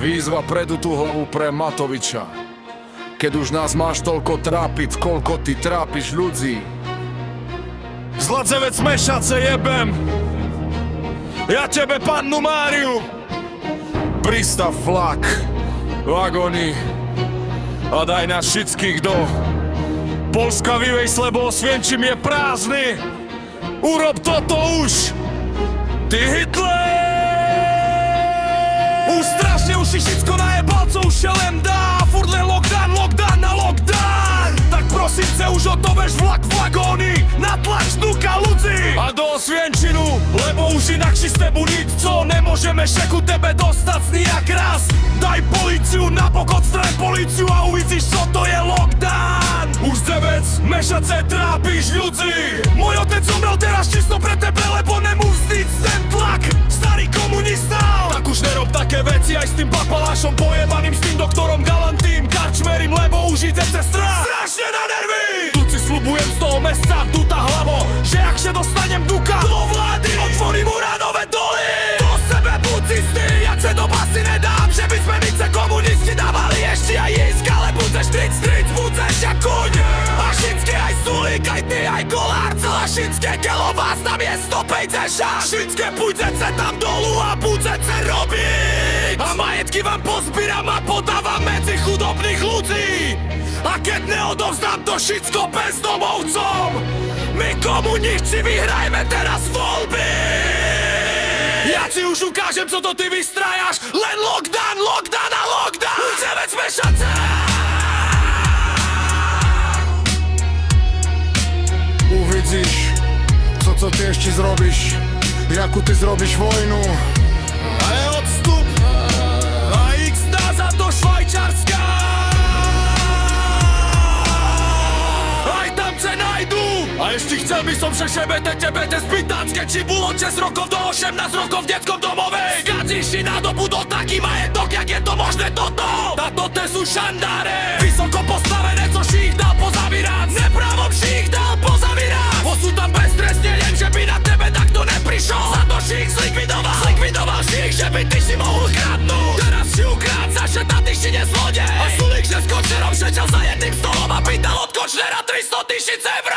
Výzva predutú hlavu pre Matoviča. Keď už nás máš toľko trápiť, koľko ty trápiš ľudí. Zladzevec Mešace jebem. Ja tebe pannu Máriu. Pristav vlak, vagóny a daj nás všetkých do Polska vyvejs, lebo Osvienčim je prázdny. Urob toto už, ty Hitler! Už strašne už si všetko najebal, co už sa len dá. Furt len lockdown, lockdown na lockdown. Tak prosím se už otoveš vlak, vagóny, natlač dnuka ľudí a do Osvienčinu, lebo už inakši s tebu nic, co nemôžeme šeku tebe dostať nijak raz. Daj políciu napokon, straň políciu a uvidíš, co to je lockdown. Už Zevec Mešace trápiš ľudí. Môj otec zomrel teraz čisto pre tebe, lebo nemusíš ten tlak. Starý komunista, tak už nerob také veci aj s tým papalášom pojebaným, s tým doktorom Galantým, karčmerim, lebo už ide cez strach. Strašne na nervy. Tu si sľubujem z toho mesta, duta hlavo, že ak sa dostanem duka do vlády, otvorím uránové doly. Do sebe buď istý, jak sa do basy nedám, že by sme nice komunisti dávali ešte aj jízk, ale budeš tric, budeš jak kuň. A všetky aj Sulík, aj ty, aj Kolár, celá všetké kelo vás na miesto pejdeša. Všetké pôjdete tam dolu a budete robiť. A majetky vám pozbieram a podávam medzi chudobných ľudí. A keď neodovzdám to všetko bezdomovcom, my komunisti vyhrajme teraz voľby. Ja ti už ukážem, co to ty vystrajáš. Len lockdown, lockdown a lockdown. Zevec Mešace. Uvidíš, co ty ešte zrobíš, jakú ty zrobíš vojnu. A je odstup a X dá za to Švajčarska. Aj tam se najdu. A ešte chcel by som šebete spýtať, či bolo 6 rokov do 18 rokov v detskom domove. Skadzíš si nadobudol taký majetok, jak je to možné toto. Táto te sú šandáre, vysoko postavené, co si ich dal pozavírať. Nepravom si ich dal pozavírať. Osud tam beztrestne, len že by na tebe takto neprišol. Za to si ich zlikvidoval si ich, že by ty si mohol kradnúť. Teraz si ukrádza, že ty si nezlodej. A Sulík, že s Kočnerom šeťal za jedným stolom a pýtal od Kočnera 300 000 eur.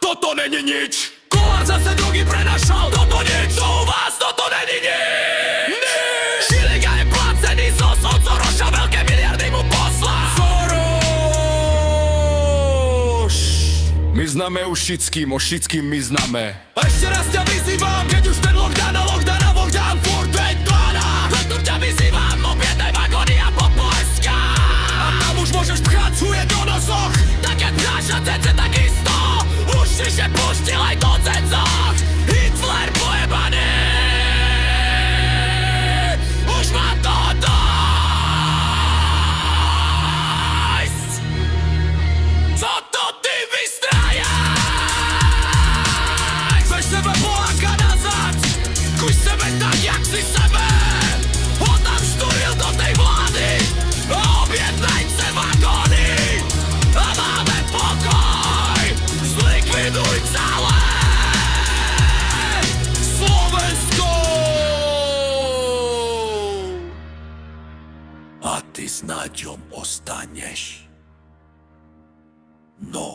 Toto není nič. Kolár zase drogy prenašal. Toto nič. To u vás, toto není nič. Šiliga je placený od Soroša, veľké miliardy mu poslal. Soros. My známe už všetkým my známe. Ešte raz ťa vyzývam, keď už ten lockdown a lockdown furt veď 12. Preto ťa vyzývam, objednaj vagóny a Popolska. A tam už môžeš pchať svoje do nosoch. Tak keď pcháš na cece, tak isto už si že pustil aj do cecoch. Hitler pojebaný, už má to dojsť. Co to ty vystrajáš? Bež sebe Poláka nazad, kuj sebe tak, jak si sebe. Ho tam štúril do tej vlády a objednajte vagóny a máme pokoj. Zlikviduj celé Slovensko. A ty s Náďom ostaneš. No.